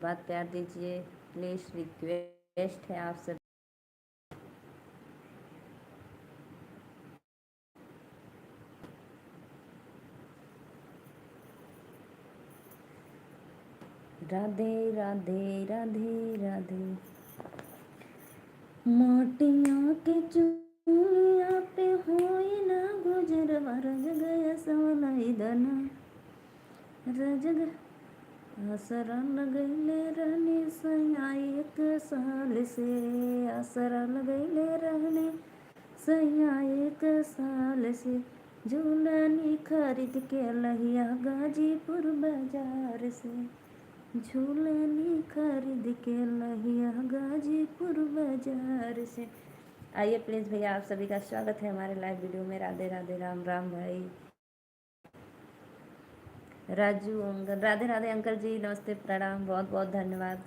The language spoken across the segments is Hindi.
बात प्यार दीजिए, प्लीज़ रिक्वेस्ट है आप सब। राधे राधे राधे राधे। मोटियों के चूड़िया पे होई ना गुजर रज गया सवलाई दना रज असरा लगैले रहने सैया 1 साल से, असरा लगैले रहने सैया 1 साल से। झूलनी खरीद के लहिया गाजीपुर बाजार से, झूलनी खरीद के लहिया गाजीपुर बाजार से। आइए प्लीज़ भैया, आप सभी का स्वागत है हमारे लाइव वीडियो में। राधे राधे, राम राम भाई। राजू अंकल, राधे राधे अंकल जी, नमस्ते, प्रणाम, बहुत बहुत धन्यवाद।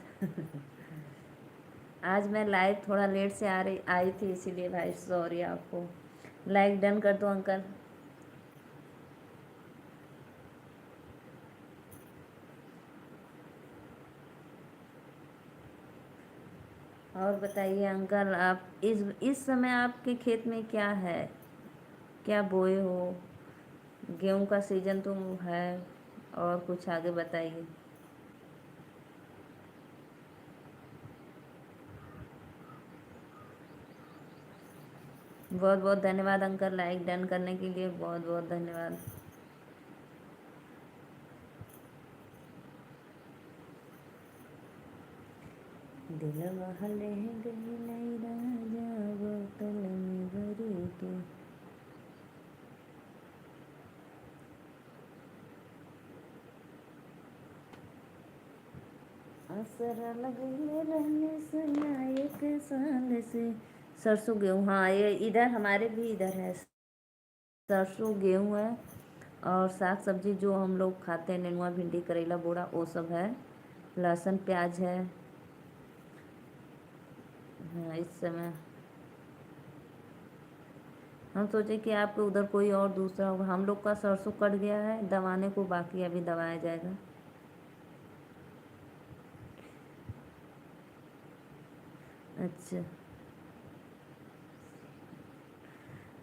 आज मैं लाइव थोड़ा लेट से आई थी, इसीलिए भाई सॉरी आपको। लाइक डन कर दो अंकल। और बताइए अंकल, आप इस समय आपके खेत में क्या है, क्या बोए हो? गेहूं का सीजन तो है, और कुछ आगे बताइए। बहुत बहुत धन्यवाद अंकल, लाइक डन करने के लिए बहुत बहुत धन्यवाद। दिल महले गई नहीं राजा बोतल में भरी के। असरा लगले रहने सैया 1 साल से। सरसों गेहूँ, हाँ ये इधर हमारे भी इधर है, सरसों गेहूँ है। और साग सब्जी जो हम लोग खाते हैं, नेनुआ भिंडी करेला बोड़ा, वो सब है। लहसुन प्याज है। हाँ इस समय हम सोचे कि आपके उधर कोई और दूसरा होगा। हम लोग का सरसों कट गया है, दबाने को बाकी, अभी दबाया जाएगा। अच्छा,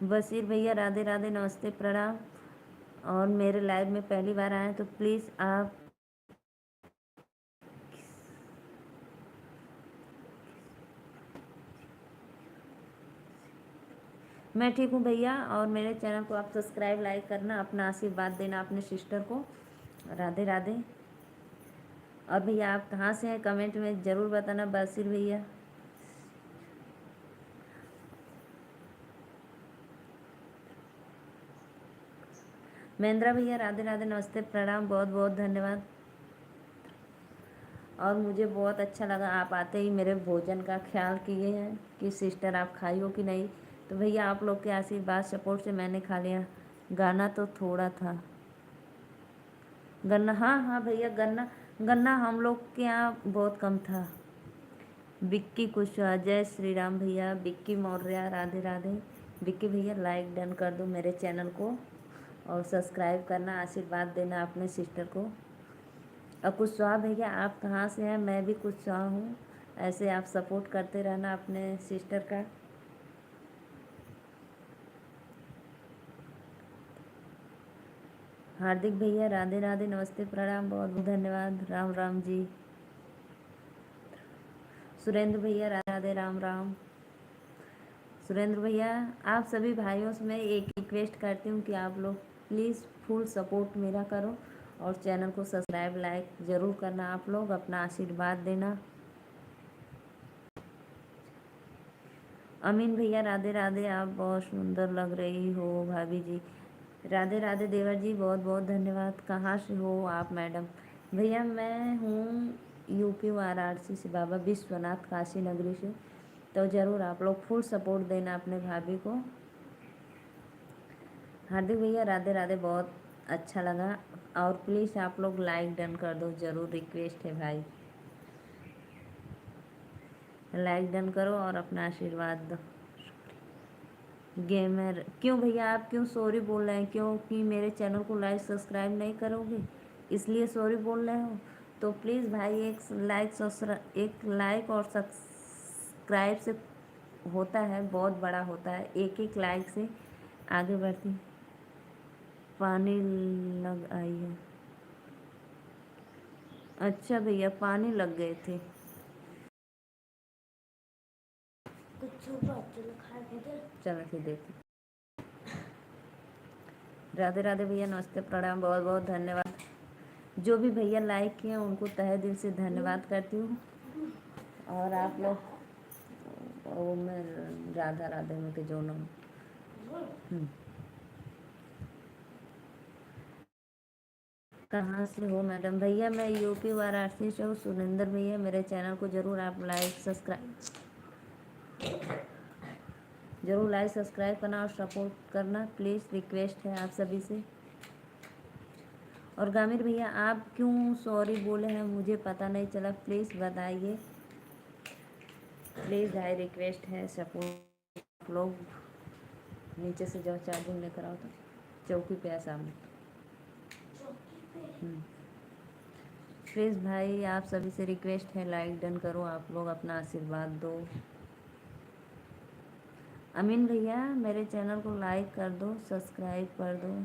बशीर भैया राधे राधे, नमस्ते, प्रणाम। और मेरे लाइव में पहली बार आए तो प्लीज़ आप। मैं ठीक हूँ भैया, और मेरे चैनल को आप सब्सक्राइब लाइक करना, अपना आशीर्वाद देना अपने सिस्टर को। राधे राधे। और भैया आप कहाँ से हैं, कमेंट में ज़रूर बताना बशीर भैया। महेंद्रा भैया राधे राधे, नमस्ते, प्रणाम, बहुत बहुत धन्यवाद। और मुझे बहुत अच्छा लगा, आप आते ही मेरे भोजन का ख्याल किए हैं कि सिस्टर आप खाई हो कि नहीं। तो भैया आप लोग के आशीर्वाद सपोर्ट से मैंने खा लिया। गाना तो थोड़ा था, गन्ना, हाँ हाँ भैया, गन्ना गन्ना हम लोग के यहाँ बहुत कम था। विक्की कुशवाहा, जय श्री राम भैया, विक्की मौर्य राधे राधे। विक्की भैया लाइक डन कर दो मेरे चैनल को, और सब्सक्राइब करना, आशीर्वाद देना अपने सिस्टर को। और कुशवाहा भैया आप कहाँ से हैं? मैं भी कुशवाहा हूँ। ऐसे आप सपोर्ट करते रहना अपने सिस्टर का। हार्दिक भैया राधे राधे, नमस्ते, प्रणाम, बहुत बहुत धन्यवाद, राम राम जी। सुरेंद्र भैया राधे राधे, राम राम। सुरेंद्र भैया, आप सभी भाइयों से मैं एक रिक्वेस्ट करती हूँ कि आप लोग प्लीज़ फुल सपोर्ट मेरा करो, और चैनल को सब्सक्राइब लाइक ज़रूर करना, आप लोग अपना आशीर्वाद देना। अमीन भैया राधे राधे, आप बहुत सुंदर लग रही हो भाभी जी। राधे राधे देवर जी, बहुत बहुत धन्यवाद। कहाँ से हो आप मैडम? भैया मैं हूँ यूपी वाराणसी से, बाबा विश्वनाथ काशी नगरी से। तो ज़रूर आप लोग फुल सपोर्ट देना अपने भाभी को। हार्दिक भैया राधे राधे, बहुत अच्छा लगा। और प्लीज़ आप लोग लाइक डन कर दो, ज़रूर रिक्वेस्ट है भाई, लाइक डन करो और अपना आशीर्वाद दो। गेमर, क्यों भैया आप क्यों सॉरी बोल रहे हैं? क्योंकि मेरे चैनल को लाइक सब्सक्राइब नहीं करोगे इसलिए सॉरी बोल रहे हो? तो प्लीज़ भाई एक लाइक और सब्सक्राइब से होता है, बहुत बड़ा होता है। एक एक लाइक से आगे बढ़ती। पानी लग आई है। अच्छा भैया, पानी लग गए थे। चलो फिर देखते। राधे राधे भैया, नमस्ते, प्रणाम, बहुत बहुत धन्यवाद। जो भी भैया लाइक किए उनको तहे दिल से धन्यवाद करती हूँ। और आप लोग, वो मैं राधा राधे में के जो नाम। कहाँ से हो मैडम? भैया मैं यूपी वाराणसी से हूँ। सुरेंद्र भैया, मेरे चैनल को ज़रूर आप लाइक सब्सक्राइब करना और सपोर्ट करना, प्लीज़ रिक्वेस्ट है आप सभी से। और गामिर भैया, आप क्यों सॉरी बोले हैं मुझे पता नहीं चला, प्लीज़ बताइए। प्लीज़ हाई रिक्वेस्ट है, सपोर्ट। लोग नीचे से जाओ, चार्जिंग लेकर आओ। तो चौकी पे है सामने। प्लीज़ भाई आप सभी से रिक्वेस्ट है, लाइक डन करो, आप लोग अपना आशीर्वाद दो। अमीन भैया, मेरे चैनल को लाइक कर दो, सब्सक्राइब कर दो।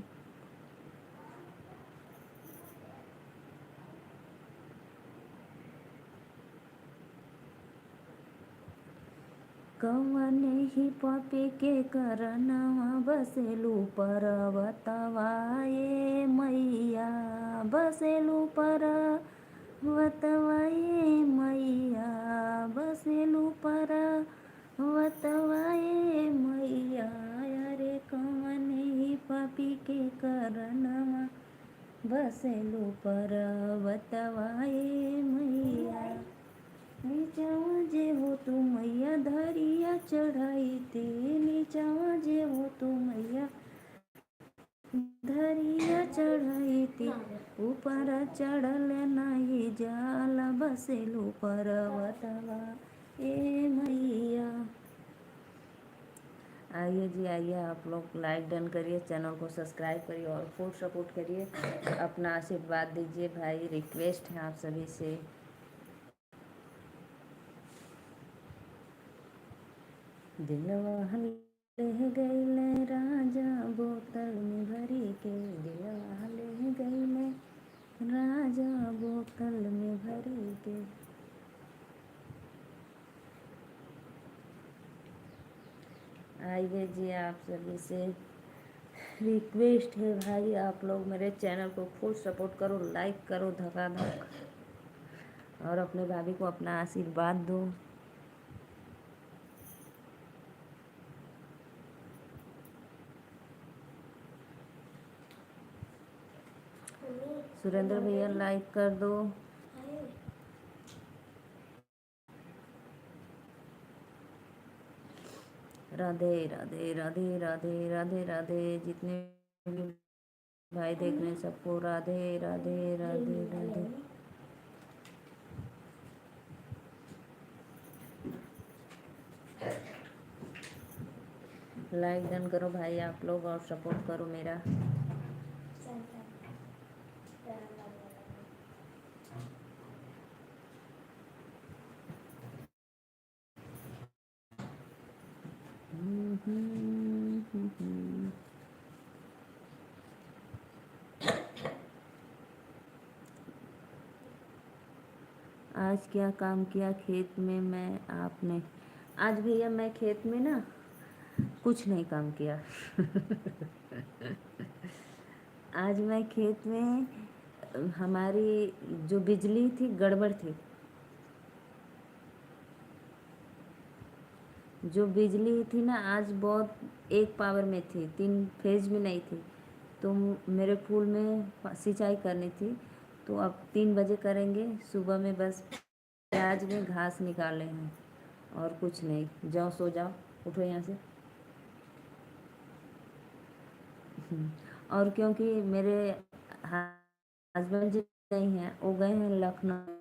कवने ही पापी के करनवा बसेलू पर्वतवा ये मैया, बसेलू पर्वतवा ये मैया, बसेलू पर्वतवा ये मैया। अरे कवने ही पापी के करनवा बसेलू पर्वतवा ये मैया। नीचावा जे हो तू मैया धरिया चढ़ाई ते, नीचावा जे हो तू मैया धरिया चढ़ाई ते, ऊपर चढ़ल नाही जाला, बसेलू पर्वतवा ए मैया। आइए जी आइए, आप लोग लाइक डन करिए, चैनल को सब्सक्राइब करिए और फुल सपोर्ट करिए, अपना आशीर्वाद दीजिए भाई, रिक्वेस्ट है आप सभी से। दिलवा ले गईले राजा बोतल में भरी के, दिलवा ले गईले राजा बोतल में भरी के। आइए जी, आप सभी से रिक्वेस्ट है भाई, आप लोग मेरे चैनल को फुल सपोर्ट करो, लाइक करो धकाधक, और अपने भाभी को अपना आशीर्वाद दो। सुरेंद्र भैया लाइक कर दो। राधे राधे राधे राधे राधे राधे। जितने भी भाई देख रहे हैं सबको राधे राधे राधे राधे। लाइक डन करो भाई आप लोग और सपोर्ट करो मेरा। आज क्या काम किया खेत में मैं आपने? आज भैया मैं खेत में ना कुछ नहीं काम किया। आज मैं खेत में, हमारी जो बिजली थी गड़बड़ थी, जो बिजली थी ना आज बहुत एक पावर में थी, 3 फेज में नहीं थी। तो मेरे फूल में सिंचाई करनी थी, तो अब 3 बजे करेंगे सुबह में। बस प्याज में घास निकाले हैं और कुछ नहीं। जाओ सो जाओ, उठो यहाँ से। और क्योंकि मेरे हस्बैंड जी नहीं हैं, वो गए हैं लखनऊ,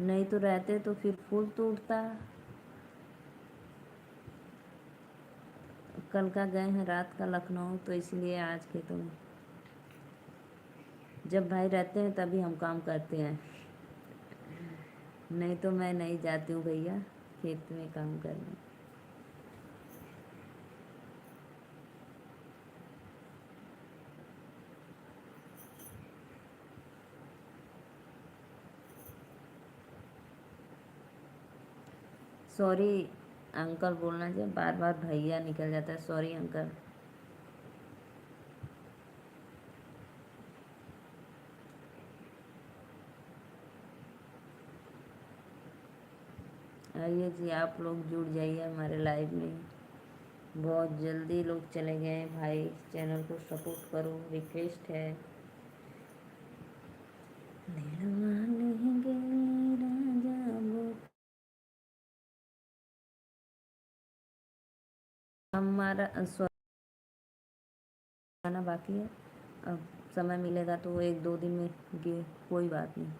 नहीं तो रहते तो फिर फूल टूटता। कल का गए हैं रात का लखनऊ, तो इसलिए आज खेतों में जब भाई रहते हैं तभी हम काम करते हैं। नहीं तो मैं नहीं जाती हूँ भैया खेत में काम करने। सॉरी अंकल बोलना चाहिए, बार बार भैया निकल जाता है, सॉरी अंकल। आइए जी आप लोग जुड़ जाइए हमारे लाइव में। बहुत जल्दी लोग चले गए हैं भाई, चैनल को सपोर्ट करो, रिक्वेस्ट है। दिलवा नहीं गए राजा वो, हमारा आना बाकी है। अब समय मिलेगा तो एक दो दिन में गे, कोई बात नहीं।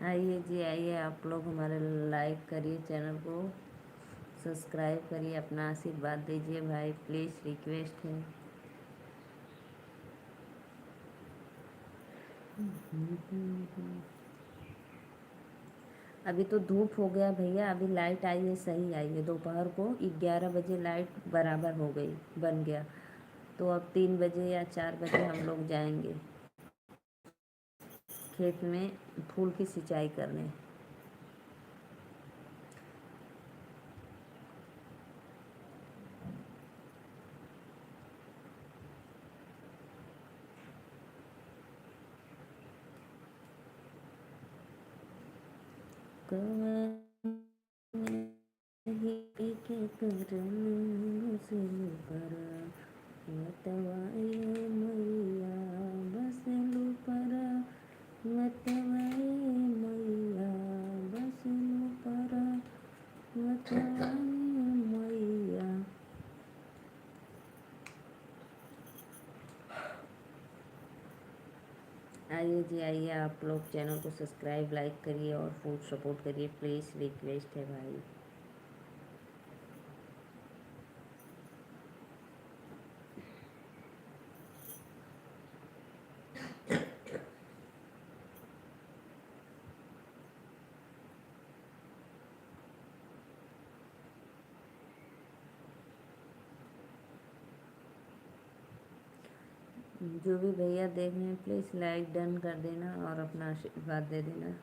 आइए जी आइए आप लोग हमारे लाइक करिए, चैनल को सब्सक्राइब करिए, अपना आशीर्वाद दीजिए भाई, प्लीज़ रिक्वेस्ट है। अभी तो धूप हो गया भैया, अभी लाइट आई है, सही आई है। दोपहर को 11 बजे लाइट बराबर हो गई, बन गया। तो अब 3 बजे या 4 बजे हम लोग जाएंगे खेत में फूल की सिंचाई करने। के करन से पर मतवाए मैया बसलू पर, मतवाए मैया बसलू पर, मतवाए मैया। आइए जी आइए आप लोग चैनल को सब्सक्राइब लाइक करिए और फुल सपोर्ट करिए, प्लीज़ रिक्वेस्ट है भाई। जो भी भैया देख रहे हैं प्लीज़ लाइक डन कर देना और अपना आशीर्वाद दे देना।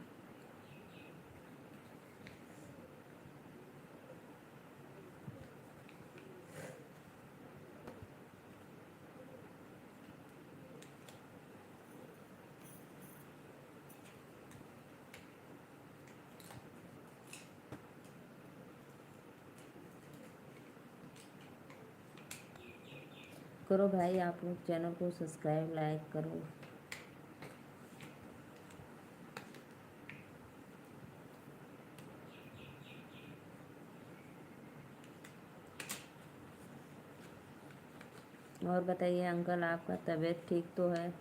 करो भाई आप लोग चैनल को सब्सक्राइब लाइक करो। और बताइए अंकल आपका तबीयत ठीक तो है?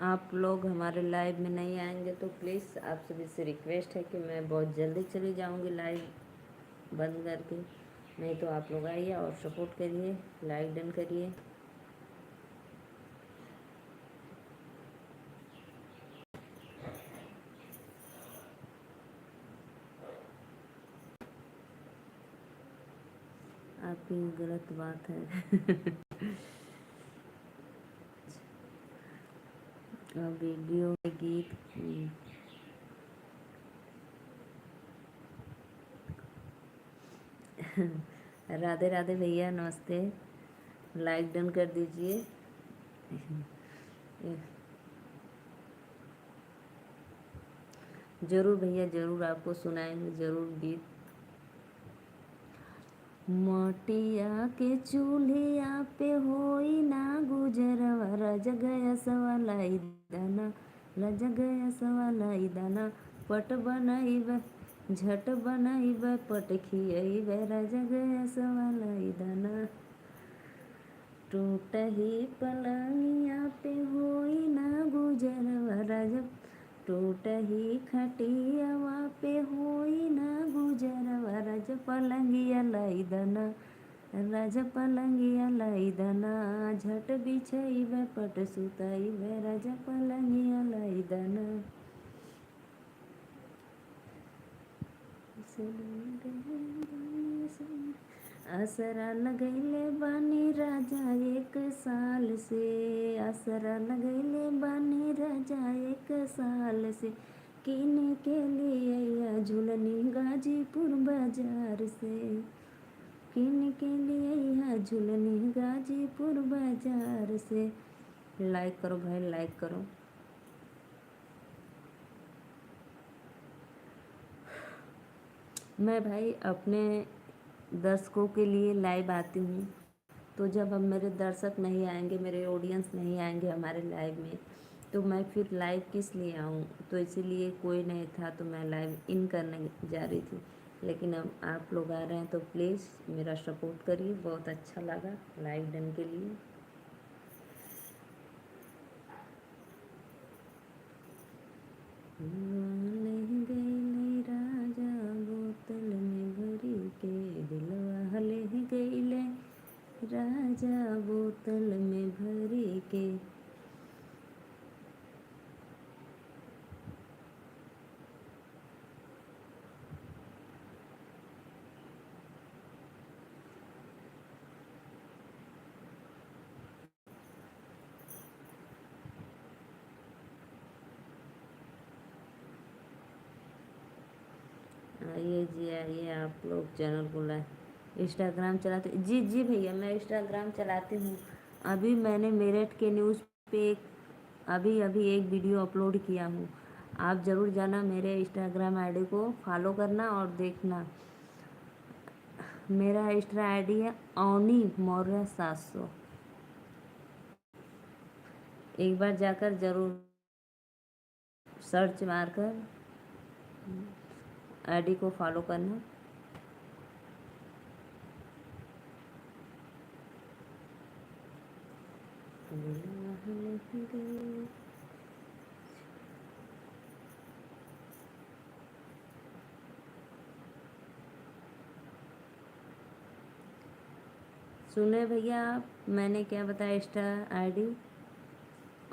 आप लोग हमारे लाइव में नहीं आएंगे तो प्लीज़ आप सभी से रिक्वेस्ट है कि मैं बहुत जल्दी चली जाऊंगी लाइव बंद करके। नहीं तो आप लोग आइए और सपोर्ट करिए, लाइक डन करिए। आपकी गलत बात है। वीडियो में गीत राधे राधे भैया, नमस्ते। लाइक डन कर दीजिए। जरूर भैया जरूर, आपको सुनाएंगे जरूर गीत। मटिया के चूल्हिया पे होई ना गुजरवा, रज गया सवालाई दाना, रज गया सवालाई दाना। पट बनाइब झट बनाइब, पट खियाइब, रज गया सवालाई दाना। टूटही पलंगिया पे होई ना गुजरवा, रज टूटही खटियावा पे होई ना गुजरवा, रज पलंगिया लाई दना, रज पलंगिया लाई दना। झट बिछाइब पट सुताइब, रज पलंगिया लाई दना। असरा लगैले बानी राजा 1 साल से, असरा लगैले बानी राजा 1 साल से। किने के लिए झूलनी गाजीपुर बाजार से, किने के लिए झूलनी गाजीपुर बाजार से। लाइक करो भाई, लाइक करो। मैं भाई अपने दर्शकों के लिए लाइव आती हूँ, तो जब अब मेरे दर्शक नहीं आएंगे, मेरे ऑडियंस नहीं आएंगे हमारे लाइव में, तो मैं फिर लाइव किस लिए आऊँ। तो इसीलिए कोई नहीं था तो मैं लाइव इन करने जा रही थी, लेकिन अब आप लोग आ रहे हैं तो प्लीज़ मेरा सपोर्ट करिए। बहुत अच्छा लगा लाइव डन के लिए। ले गईले राजा बोतल में भरी के, दिलवा ले गईले राजा बोतल में भरी के। आइए जी आइए, आप लोग चैनल को लाइक। इंस्टाग्राम चलाते जी जी भैया, मैं इंस्टाग्राम चलाती हूँ। अभी मैंने मेरठ के न्यूज़ पे अभी अभी एक वीडियो अपलोड किया हूँ। आप ज़रूर जाना, मेरे इंस्टाग्राम आईडी को फॉलो करना और देखना। मेरा इंस्टा आईडी है अवनी मौर्य 700। एक बार जाकर ज़रूर सर्च मारकर आईडी को फॉलो करना। सुने भैया आप, मैंने क्या बताया? इंस्टा आईडी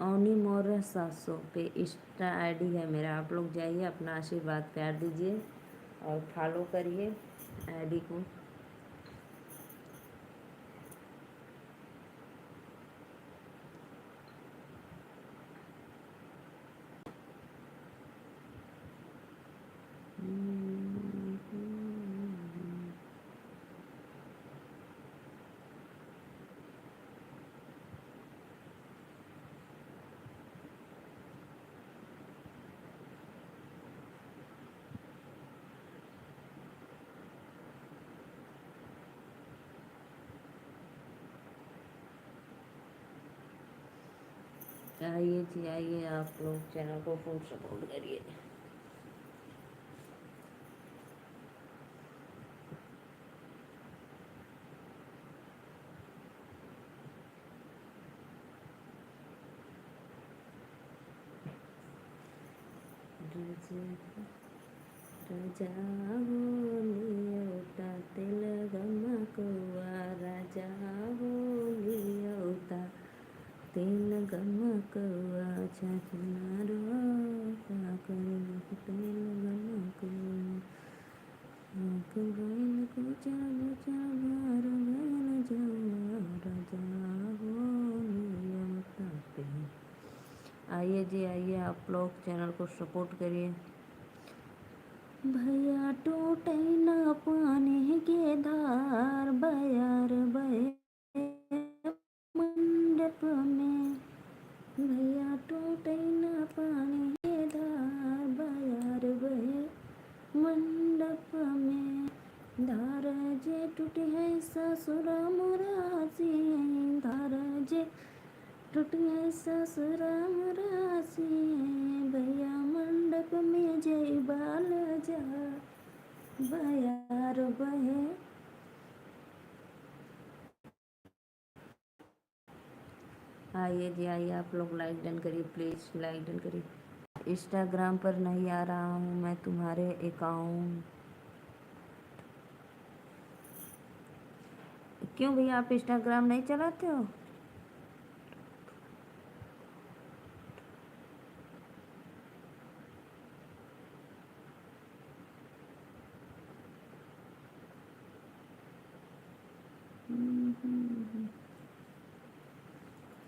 अवनी मौर्य 700 पे इंस्टा आईडी है मेरा। आप लोग जाइए, अपना आशीर्वाद प्यार दीजिए और फॉलो करिए आईडी को। आइए जी आइए, आप लोग चैनल को फुल सपोर्ट करिए। राजा होलियौता तेल गमकवा, राजा होलियौता तेल गमकवा, छछनारो काकर तेल गमकवा। आँख गइल कुचा बुचा भर गइल जवा, राजा होलियौता तेल। आइए जी आइए, आप लोग चैनल को सपोर्ट करिए। भैया टूटे ना पानी के धार बयार बहे मंडप में, भैया टूटे न पानी के धार बयार बहे मंडप में, धार जे टूटी है ससुर मुरासी, धार जे टूटी है ससुर मुरासी, भैया मंडप में जय बाल जा बयार बहे। आइए जी आइए, आप लोग लाइक डन करिए, प्लीज़ लाइक डन करिए। इंस्टाग्राम पर नहीं आ रहा हूँ मैं तुम्हारे अकाउंट। क्यों भैया, आप इंस्टाग्राम नहीं चलाते हो?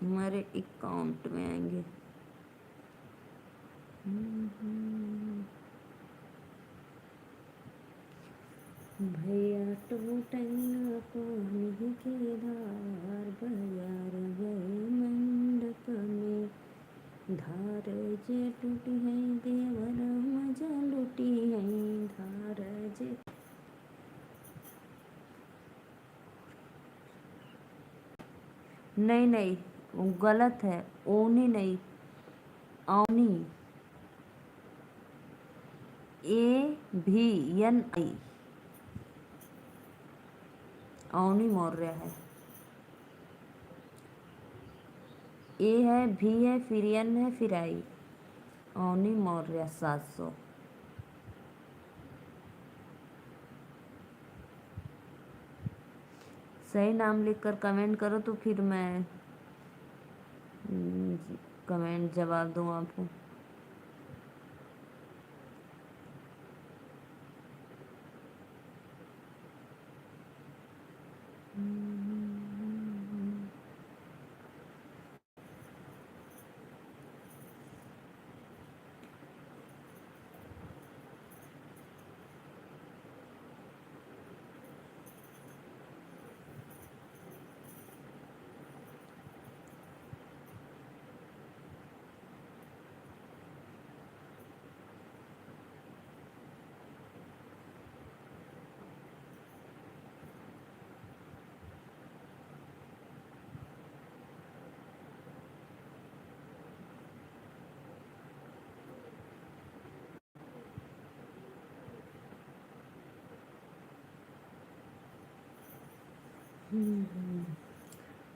हमारे अकाउंट में आएंगे। भैया टूटन पानी के धार बयार गए मंडप में, धार जे टूटी है देवर मजा लूटी है, धार जे। नहीं नहीं, वो गलत है, ओनी नहीं, औनी, AVNI, औनी मौर्य है। ए है, भी है, फिर एन है, फिर आई, औनी मौर्य 700। सही नाम लिखकर कमेंट करो तो फिर मैं कमेंट जवाब दूँ आपको।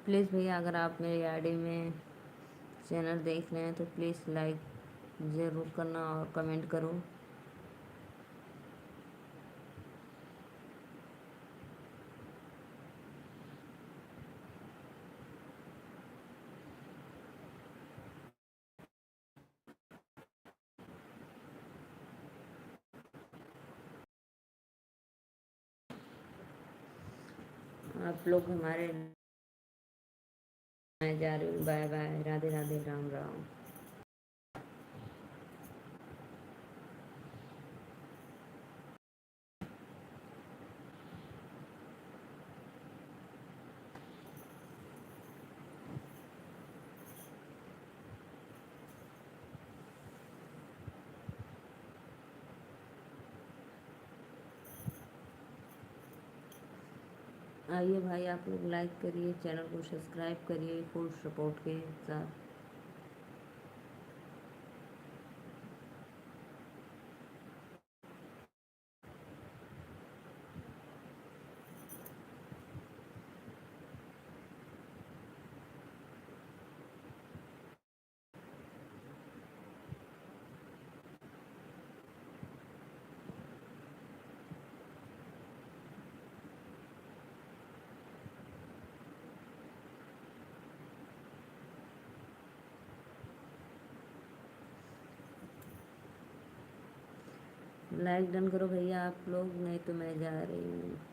प्लीज़ भैया, अगर आप मेरी आईडी में चैनल देख रहे हैं तो प्लीज़ लाइक ज़रूर करना और कमेंट करो। आप लोग हमारे, मैं जा रही हूँ, बाय बाय, राधे राधे, राम राम। आइए भाई, आप लोग लाइक करिए, चैनल को सब्सक्राइब करिए फुल सपोर्ट के साथ। लाइक डन करो भैया आप लोग, नहीं तो मैं जा रही हूँ।